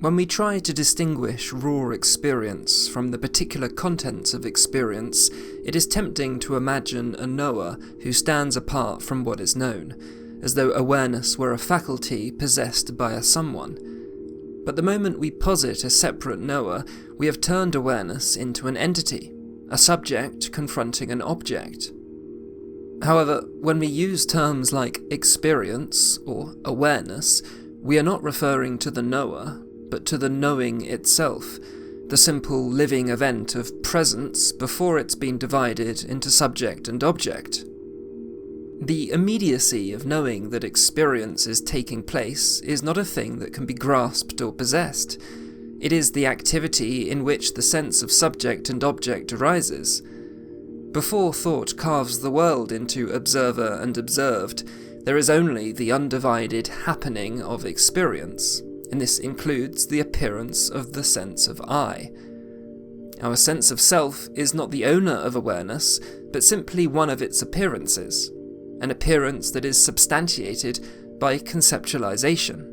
When we try to distinguish raw experience from the particular contents of experience, it is tempting to imagine a knower who stands apart from what is known, as though awareness were a faculty possessed by a someone. But the moment we posit a separate knower, we have turned awareness into an entity, a subject confronting an object. However, when we use terms like experience or awareness, we are not referring to the knower, but to the knowing itself, the simple living event of presence before it's been divided into subject and object. The immediacy of knowing that experience is taking place is not a thing that can be grasped or possessed. It is the activity in which the sense of subject and object arises. Before thought carves the world into observer and observed, there is only the undivided happening of experience, and this includes the appearance of the sense of I. Our sense of self is not the owner of awareness, but simply one of its appearances, an appearance that is substantiated by conceptualization.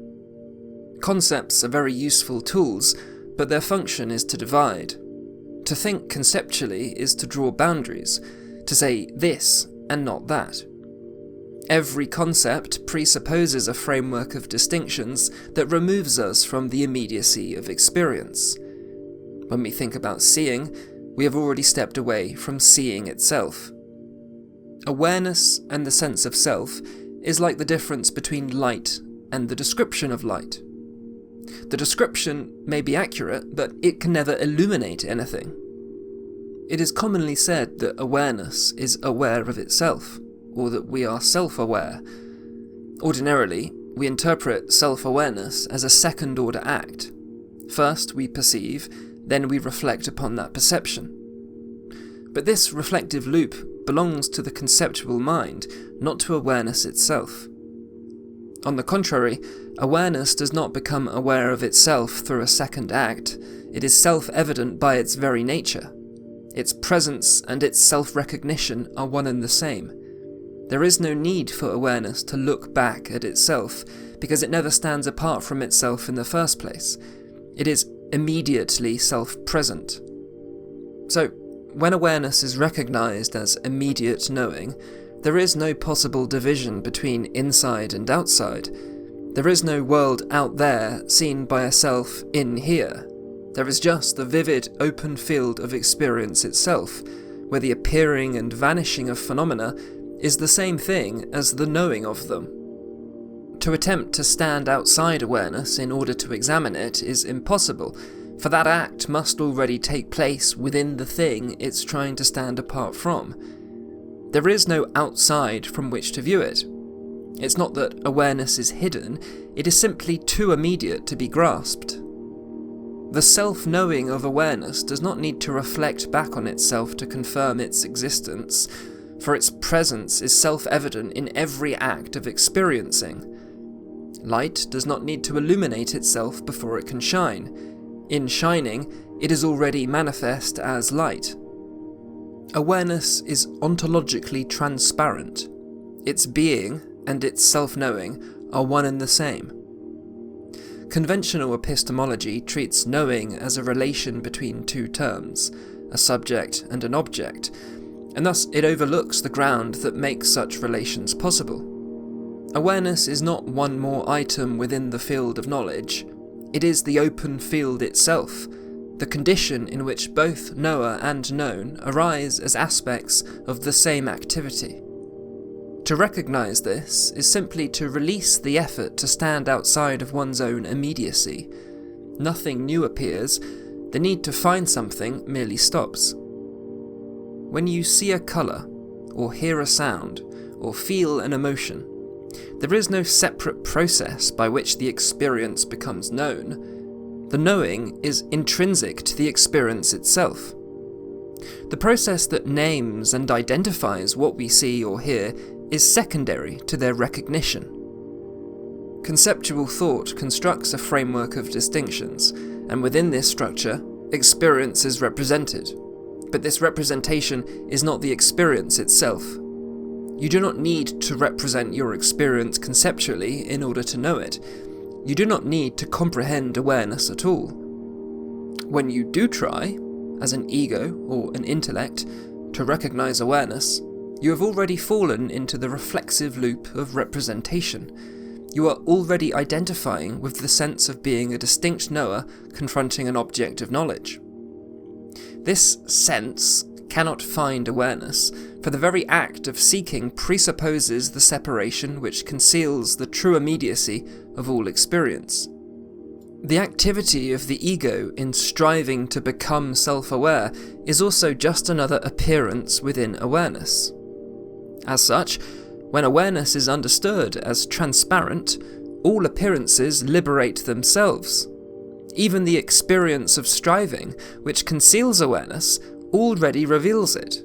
Concepts are very useful tools, but their function is to divide. To think conceptually is to draw boundaries, to say this and not that. Every concept presupposes a framework of distinctions that removes us from the immediacy of experience. When we think about seeing, we have already stepped away from seeing itself. Awareness and the sense of self is like the difference between light and the description of light. The description may be accurate, but it can never illuminate anything. It is commonly said that awareness is aware of itself, or that we are self-aware. Ordinarily, we interpret self-awareness as a second-order act. First we perceive, then we reflect upon that perception. But this reflective loop belongs to the conceptual mind, not to awareness itself. On the contrary, awareness does not become aware of itself through a second act. It is self-evident by its very nature. Its presence and its self-recognition are one and the same. There is no need for awareness to look back at itself, because it never stands apart from itself in the first place. It is immediately self-present. So, when awareness is recognized as immediate knowing, there is no possible division between inside and outside. There is no world out there seen by a self in here. There is just the vivid, open field of experience itself, where the appearing and vanishing of phenomena is the same thing as the knowing of them. To attempt to stand outside awareness in order to examine it is impossible, for that act must already take place within the thing it's trying to stand apart from. There is no outside from which to view it. It's not that awareness is hidden, it is simply too immediate to be grasped. The self-knowing of awareness does not need to reflect back on itself to confirm its existence, for its presence is self-evident in every act of experiencing. Light does not need to illuminate itself before it can shine. In shining, it is already manifest as light. Awareness is ontologically transparent. Its being and its self-knowing are one and the same. Conventional epistemology treats knowing as a relation between two terms, a subject and an object, and thus it overlooks the ground that makes such relations possible. Awareness is not one more item within the field of knowledge. It is the open field itself, the condition in which both knower and known arise as aspects of the same activity. To recognize this is simply to release the effort to stand outside of one's own immediacy. Nothing new appears, the need to find something merely stops. When you see a colour, or hear a sound, or feel an emotion, there is no separate process by which the experience becomes known. The knowing is intrinsic to the experience itself. The process that names and identifies what we see or hear is secondary to their recognition. Conceptual thought constructs a framework of distinctions, and within this structure, experience is represented. But this representation is not the experience itself. You do not need to represent your experience conceptually in order to know it. you do not need to comprehend awareness at all. When you do try, as an ego or an intellect, to recognize awareness, you have already fallen into the reflexive loop of representation. You are already identifying with the sense of being a distinct knower confronting an object of knowledge. This sense cannot find awareness, for the very act of seeking presupposes the separation which conceals the true immediacy of all experience. The activity of the ego in striving to become self-aware is also just another appearance within awareness. As such, when awareness is understood as transparent, all appearances liberate themselves. Even the experience of striving, which conceals awareness, already reveals it.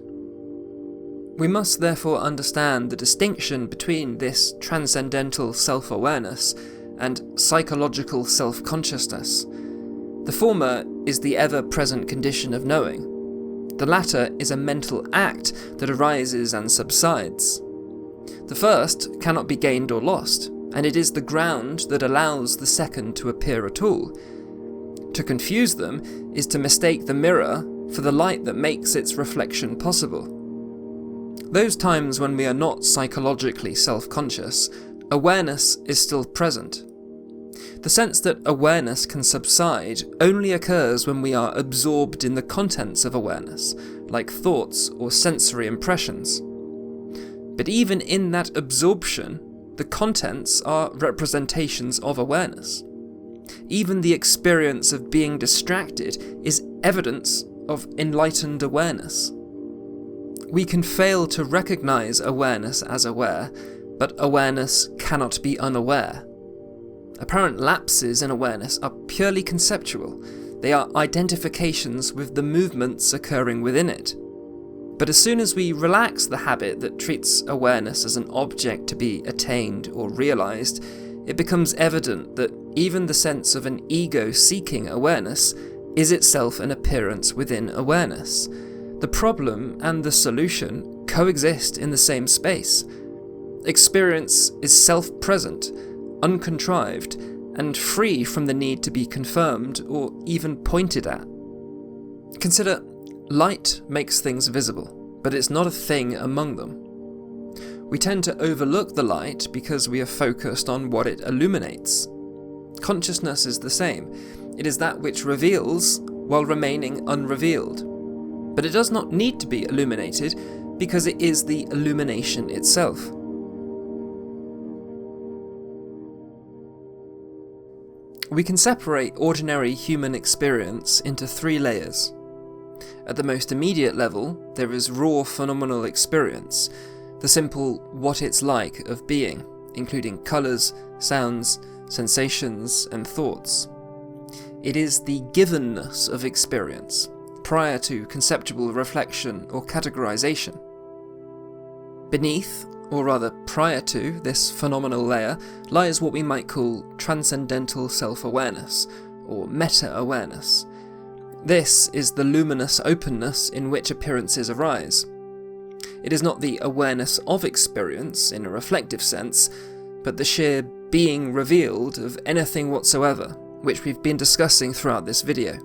We must therefore understand the distinction between this transcendental self-awareness and psychological self-consciousness. The former is the ever-present condition of knowing. The latter is a mental act that arises and subsides. The first cannot be gained or lost, and it is the ground that allows the second to appear at all. To confuse them is to mistake the mirror for the light that makes its reflection possible. Those times when we are not psychologically self-conscious, awareness is still present. The sense that awareness can subside only occurs when we are absorbed in the contents of awareness, like thoughts or sensory impressions. But even in that absorption, the contents are representations of awareness. Even the experience of being distracted is evidence of enlightened awareness. We can fail to recognize awareness as aware, but awareness cannot be unaware. Apparent lapses in awareness are purely conceptual. They are identifications with the movements occurring within it. But as soon as we relax the habit that treats awareness as an object to be attained or realized, it becomes evident that even the sense of an ego seeking awareness is itself an appearance within awareness. The problem and the solution coexist in the same space. Experience is self-present, uncontrived, and free from the need to be confirmed or even pointed at. Consider, light makes things visible, but it's not a thing among them. We tend to overlook the light because we are focused on what it illuminates. Consciousness is the same. It is that which reveals while remaining unrevealed. But it does not need to be illuminated because it is the illumination itself. We can separate ordinary human experience into three layers. At the most immediate level, there is raw phenomenal experience, the simple what it's like of being, including colours, sounds, sensations, and thoughts. It is the givenness of experience, prior to conceptual reflection or categorization. Beneath, or rather prior to, this phenomenal layer lies what we might call transcendental self-awareness, or meta-awareness. This is the luminous openness in which appearances arise. It is not the awareness of experience in a reflective sense, but the sheer being revealed of anything whatsoever, which we've been discussing throughout this video.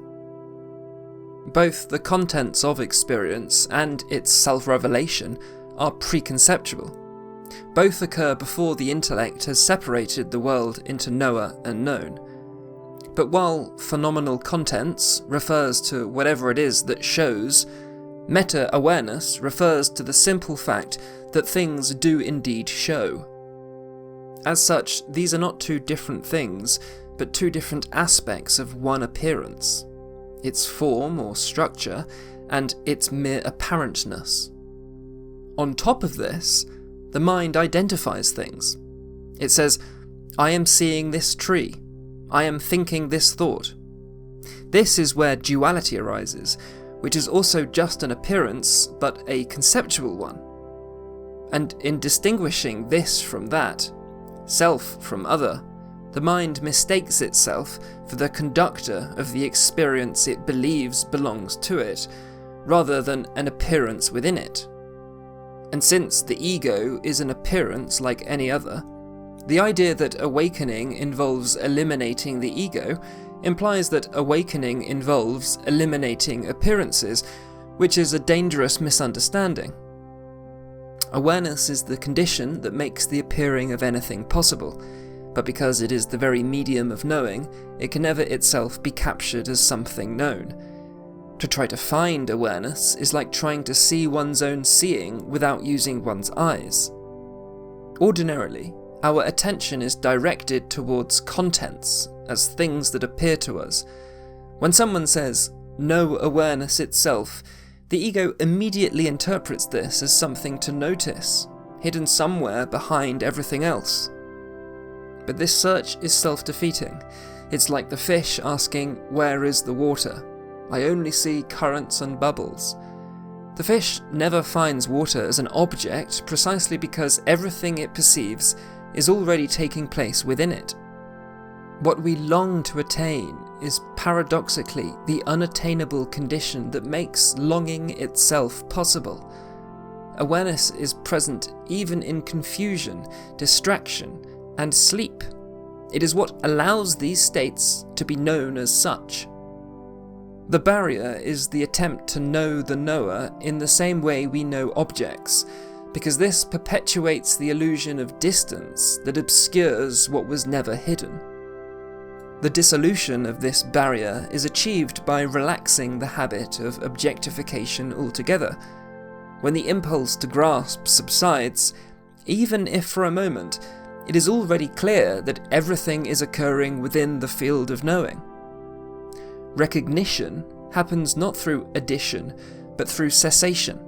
Both the contents of experience and its self-revelation are preconceptual. Both occur before the intellect has separated the world into knower and known. But while phenomenal contents refers to whatever it is that shows, meta-awareness refers to the simple fact that things do indeed show. As such, these are not two different things, but two different aspects of one appearance, its form or structure, and its mere apparentness. On top of this, the mind identifies things. It says, I am seeing this tree. I am thinking this thought. This is where duality arises, which is also just an appearance, but a conceptual one. And in distinguishing this from that, self from other, the mind mistakes itself for the conductor of the experience it believes belongs to it, rather than an appearance within it. And since the ego is an appearance like any other, The idea that awakening involves eliminating the ego implies that awakening involves eliminating appearances, which is a dangerous misunderstanding. Awareness is the condition that makes the appearing of anything possible, but because it is the very medium of knowing, it can never itself be captured as something known. To try to find awareness is like trying to see one's own seeing without using one's eyes. Ordinarily, our attention is directed towards contents, as things that appear to us. When someone says, "know awareness itself," the ego immediately interprets this as something to notice, hidden somewhere behind everything else. But this search is self-defeating. It's like the fish asking, "Where is the water? I only see currents and bubbles." The fish never finds water as an object precisely because everything it perceives is already taking place within it. What we long to attain is paradoxically the unattainable condition that makes longing itself possible. Awareness is present even in confusion, distraction, and sleep. It is what allows these states to be known as such. The barrier is the attempt to know the knower in the same way we know objects, because this perpetuates the illusion of distance that obscures what was never hidden. The dissolution of this barrier is achieved by relaxing the habit of objectification altogether. When the impulse to grasp subsides, even if for a moment, it is already clear that everything is occurring within the field of knowing. Recognition happens not through addition, but through cessation,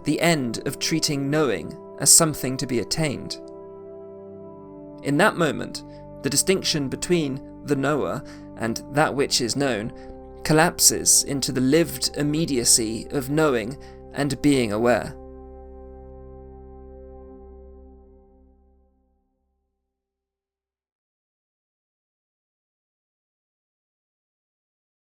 the end of treating knowing as something to be attained. In that moment, the distinction between the knower and that which is known collapses into the lived immediacy of knowing and being aware.